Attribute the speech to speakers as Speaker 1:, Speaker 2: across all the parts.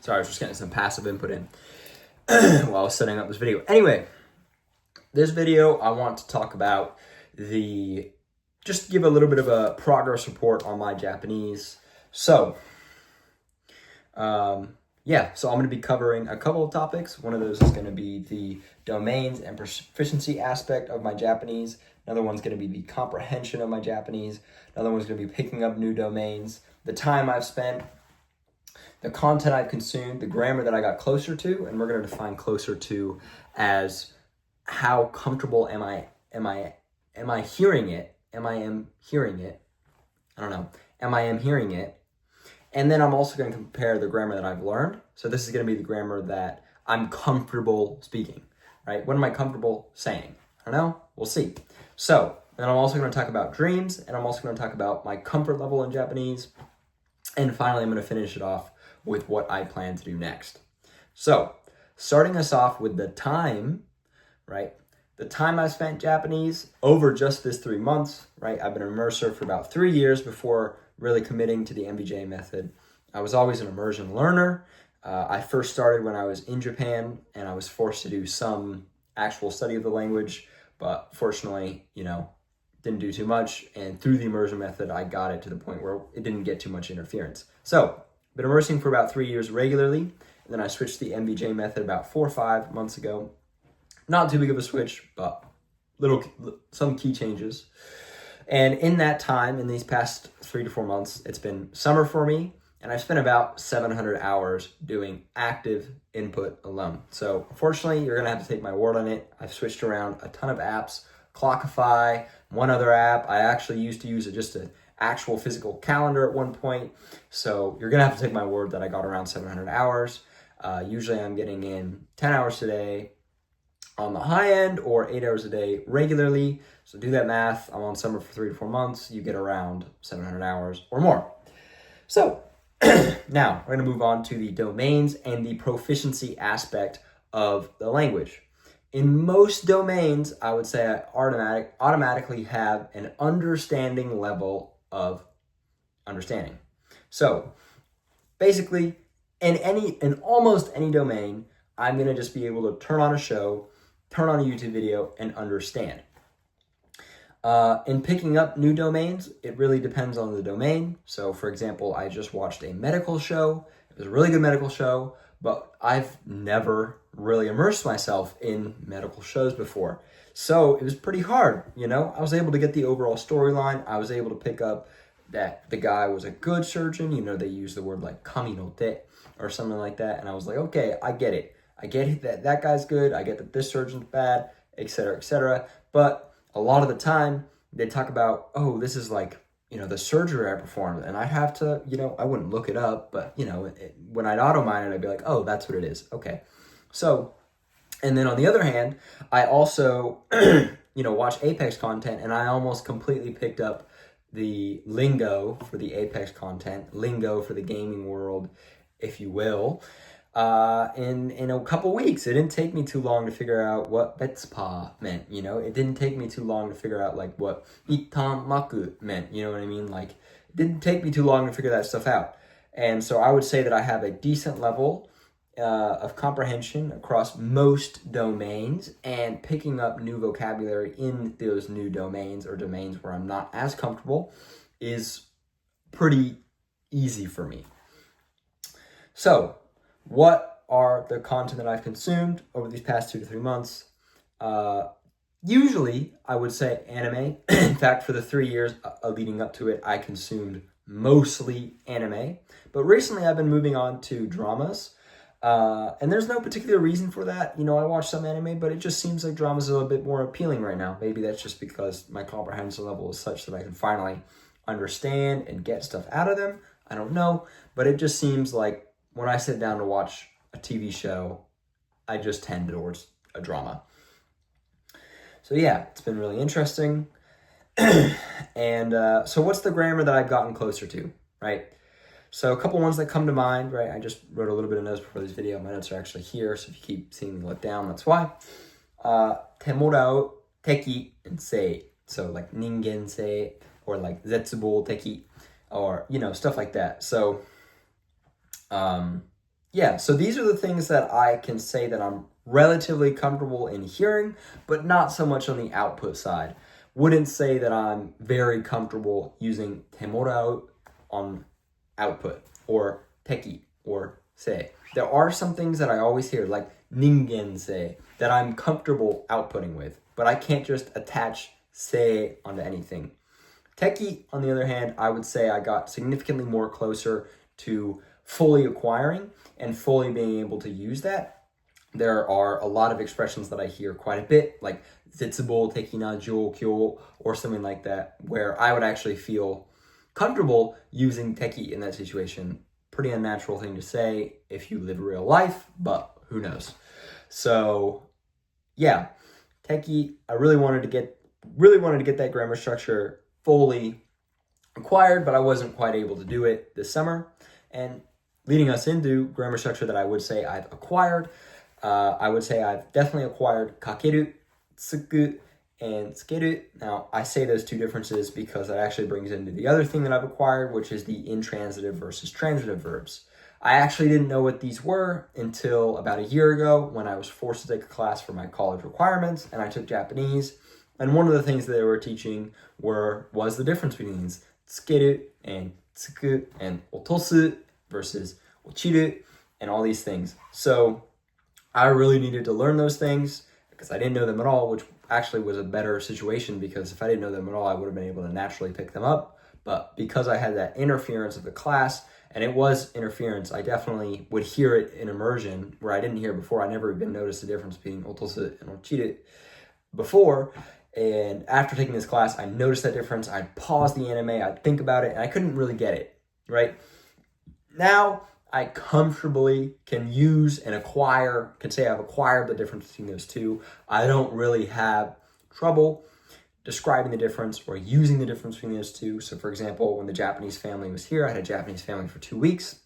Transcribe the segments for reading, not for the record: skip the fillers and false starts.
Speaker 1: Sorry, I was just getting some passive input in while I was setting up this video. Anyway, this video, I want to talk about just give a little bit of a progress report on my Japanese. So, so I'm going to be covering a couple of topics. One of those is going to be the domains and proficiency aspect of my Japanese. Another one's going to be the comprehension of my Japanese. Another one's going to be picking up new domains, the time I've spent, the content I've consumed, the grammar that I got closer to, and we're going to define closer to as how comfortable am I hearing it? Am I hearing it? And then I'm also going to compare the grammar that I've learned. So this is going to be the grammar that I'm comfortable speaking, right? What am I comfortable saying? I don't know. We'll see. So then I'm also going to talk about dreams, and I'm also going to talk about my comfort level in Japanese. And finally, I'm going to finish it off with what I plan to do next. So starting us off with the time, right? The time I spent Japanese over just this 3 months, right? I've been an immerser for about 3 years before really committing to the MBJ method. I was always an immersion learner. I first started when I was in Japan, and I was forced to do some actual study of the language, but fortunately, didn't do too much. And through the immersion method, I got it to the point where it didn't get too much interference. So, been immersing for about 3 years regularly, and then I switched to the MBJ method about 4 or 5 months ago. Not too big of a switch, but some key changes. And in that time, in these past 3 to 4 months, it's been summer for me, and I've spent about 700 hours doing active input alone. So unfortunately, you're going to have to take my word on it. I've switched around a ton of apps, Clockify, one other app. I actually used to use just an actual physical calendar at one point. So you're going to have to take my word that I got around 700 hours. Usually I'm getting in 10 hours a day on the high end, or 8 hours a day regularly. So do that math. I'm on summer for 3 to 4 months. You get around 700 hours or more. So now we're going to move on to the domains and the proficiency aspect of the language. In most domains, I would say I automatically have an understanding level of understanding. So basically, in almost any domain, I'm going to just be able to turn on a show, turn on a YouTube video, and understand. In picking up new domains, it really depends on the domain. So, for example, I just watched a medical show. It was a really good medical show, but I've never really immersed myself in medical shows before. So it was pretty hard, I was able to get the overall storyline. I was able to pick up that the guy was a good surgeon. They use the word like kami no te or something like that. And I was like, okay, I get it. I get that guy's good. I get that this surgeon's bad, et cetera, et cetera. But a lot of the time, they talk about, oh, this is like, the surgery I performed. And I'd have to, I wouldn't look it up. But, when I'd auto-mine it, I'd be like, oh, that's what it is. Okay. So, and then on the other hand, I also, watch Apex content. And I almost completely picked up the lingo for the Apex content, lingo for the gaming world, if you will. In a couple weeks. It didn't take me too long to figure out what betspa meant, It didn't take me too long to figure out like what itamaku meant, you know what I mean? Like, it didn't take me too long to figure that stuff out. And so I would say that I have a decent level of comprehension across most domains, and picking up new vocabulary in those new domains or domains where I'm not as comfortable is pretty easy for me. So, what are the content that I've consumed over these past 2 to 3 months? Usually, I would say anime. In fact, for the 3 years leading up to it, I consumed mostly anime. But recently, I've been moving on to dramas. And there's no particular reason for that. I watch some anime, but it just seems like dramas are a little bit more appealing right now. Maybe that's just because my comprehension level is such that I can finally understand and get stuff out of them. I don't know. But it just seems like when I sit down to watch a TV show, I just tend towards a drama. So yeah, it's been really interesting. And so what's the grammar that I've gotten closer to, right? So a couple ones that come to mind, right? I just wrote a little bit of notes before this video. My notes are actually here, so if you keep seeing me let down, that's why. Temorao, teki, and sei. So like ningen sei, or like zetsubo teki, or, stuff like that. So yeah, so these are the things that I can say that I'm relatively comfortable in hearing, but not so much on the output side. Wouldn't say that I'm very comfortable using temorau on output, or teki, or say. There are some things that I always hear, like ningen say, that I'm comfortable outputting with, but I can't just attach say onto anything. Teki, on the other hand, I would say I got significantly more closer to fully acquiring and fully being able to use that. There are a lot of expressions that I hear quite a bit, like zetsubo tekina joukyo or something like that, where I would actually feel comfortable using teki in that situation. Pretty unnatural thing to say if you live real life, but who knows. So yeah, teki, I really wanted to get that grammar structure fully acquired, but I wasn't quite able to do it this summer. And leading us into grammar structure that I would say I've acquired, I would say I've definitely acquired kakeru, tsuku, and tsukeru. Now, I say those two differences because that actually brings into the other thing that I've acquired, which is the intransitive versus transitive verbs. I actually didn't know what these were until about a year ago when I was forced to take a class for my college requirements, and I took Japanese. And one of the things that they were teaching was the difference between tsukeru and tsuku and otosu versus ochiru and all these things. So I really needed to learn those things because I didn't know them at all, which actually was a better situation because if I didn't know them at all, I would have been able to naturally pick them up. But because I had that interference of the class, and it was interference, I definitely would hear it in immersion where I didn't hear before. I never even noticed the difference between otosu and ochiru before. And after taking this class, I noticed that difference. I'd pause the anime, I'd think about it, and I couldn't really get it, right? Now, I comfortably can use and acquire, can say I've acquired the difference between those two. I don't really have trouble describing the difference or using the difference between those two. So for example, when the Japanese family was here, I had a Japanese family for 2 weeks.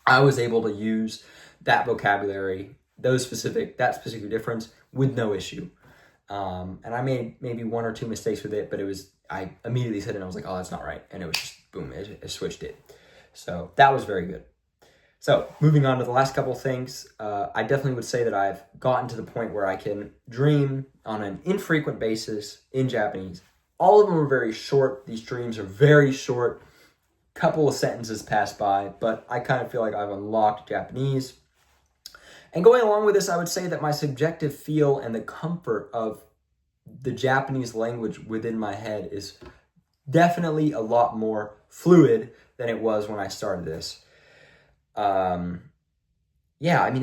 Speaker 1: I was able to use that vocabulary, that specific difference with no issue. And I made maybe 1 or 2 mistakes with it, but I immediately said it and I was like, oh, that's not right. And it was just, boom, it switched it. So that was very good. So moving on to the last couple things, I definitely would say that I've gotten to the point where I can dream on an infrequent basis in Japanese. All of them are very short. These dreams are very short. Couple of sentences pass by, but I kind of feel like I've unlocked Japanese. And going along with this, I would say that my subjective feel and the comfort of the Japanese language within my head is definitely a lot more fluid than it was when I started this.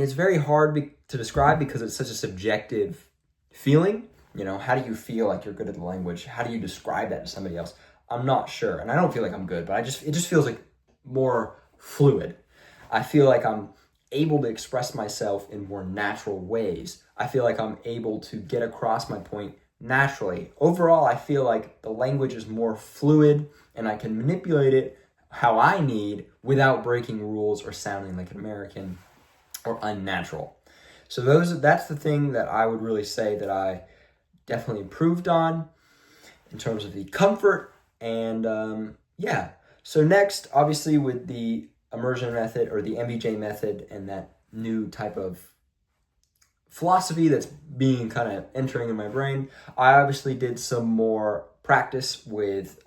Speaker 1: It's very hard to describe because it's such a subjective feeling. You know, how do you feel like you're good at the language? How do you describe that to somebody else? I'm not sure, and I don't feel like I'm good, but it just feels like more fluid. I feel like I'm able to express myself in more natural ways. I feel like I'm able to get across my point naturally. Overall, I feel like the language is more fluid and I can manipulate it how I need without breaking rules or sounding like an American or unnatural. So that's the thing that I would really say that I definitely improved on in terms of the comfort. And so next, obviously with the immersion method or the MBJ method and that new type of philosophy that's being kind of entering in my brain, I obviously did some more practice with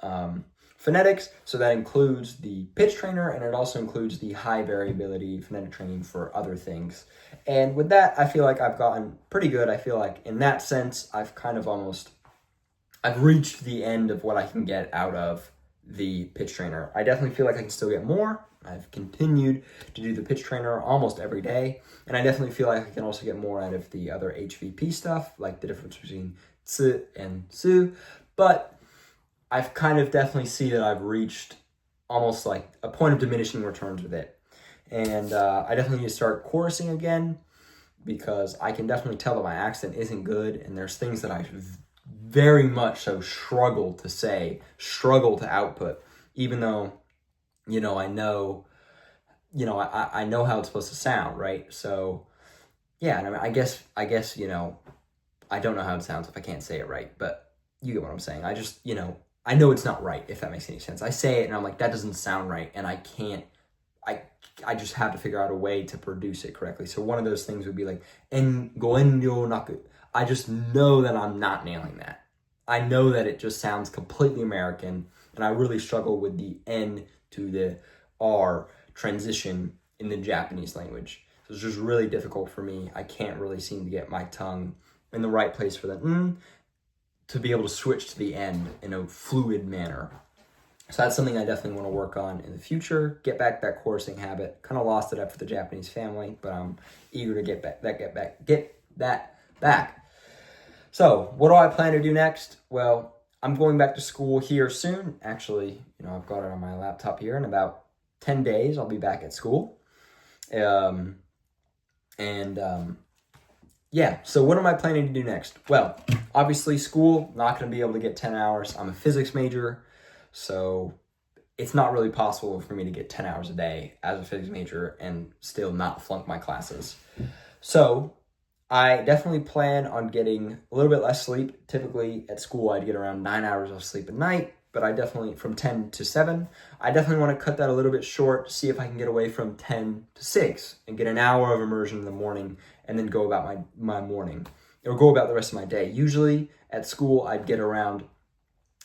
Speaker 1: phonetics. So that includes the pitch trainer and it also includes the high variability phonetic training for other things. And with that, I feel like I've gotten pretty good. I feel like in that sense, I've reached the end of what I can get out of the pitch trainer. I definitely feel like I can still get more. I've continued to do the pitch trainer almost every day. And I definitely feel like I can also get more out of the other HVP stuff, like the difference between tsu and su. But I've kind of definitely see that I've reached almost like a point of diminishing returns with it. And I definitely need to start chorusing again because I can definitely tell that my accent isn't good. And there's things that I very much so struggle to output, even though, I know how it's supposed to sound, right? So, yeah, and I guess, I don't know how it sounds if I can't say it right, but you get what I'm saying. I just, I know it's not right, if that makes any sense. I say it and I'm like, that doesn't sound right, and I I just have to figure out a way to produce it correctly. So one of those things would be like, en goenyo naku. I just know that I'm not nailing that. I know that it just sounds completely American, and I really struggle with the N to the R transition in the Japanese language. So it's just really difficult for me. I can't really seem to get my tongue in the right place for the N to be able to switch to the N in a fluid manner. So that's something I definitely want to work on in the future. Get back that chorusing habit. Kind of lost it after the Japanese family, but I'm eager to get that back. So what do I plan to do next? Well, I'm going back to school here soon. Actually, I've got it on my laptop here. In about 10 days, I'll be back at school. Yeah, so what am I planning to do next? Well, obviously school, not going to be able to get 10 hours. I'm a physics major, so it's not really possible for me to get 10 hours a day as a physics major and still not flunk my classes. So I definitely plan on getting a little bit less sleep. Typically at school, I'd get around 9 hours of sleep a night, but I definitely, from 10 to 7, I definitely want to cut that a little bit short, see if I can get away from 10 to 6 and get an hour of immersion in the morning and then go about my morning or go about the rest of my day. Usually at school, I'd get around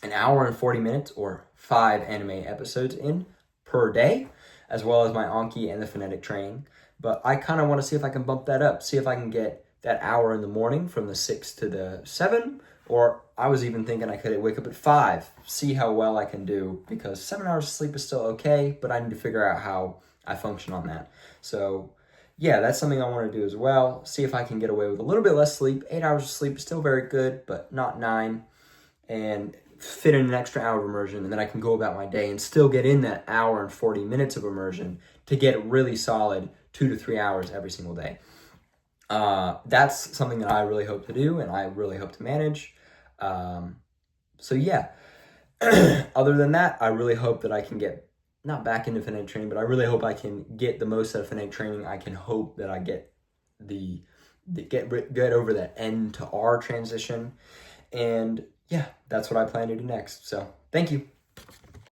Speaker 1: an hour and 40 minutes or 5 anime episodes in per day, as well as my Anki and the phonetic training. But I kind of want to see if I can bump that up, see if I can get that hour in the morning from the 6 to the 7, or I was even thinking I could wake up at 5, see how well I can do, because 7 hours of sleep is still okay, but I need to figure out how I function on that. So yeah, that's something I want to do as well. See if I can get away with a little bit less sleep. 8 hours of sleep is still very good, but not 9, and fit in an extra hour of immersion, and then I can go about my day and still get in that hour and 40 minutes of immersion to get really solid 2 to 3 hours every single day. That's something that I really hope to do, and I really hope to manage. So yeah, other than that, I really hope that I can get, not back into phonetic training, but I really hope I can get the most out of phonetic training. I can hope that I get get over that N to R transition. And yeah, that's what I plan to do next. So thank you.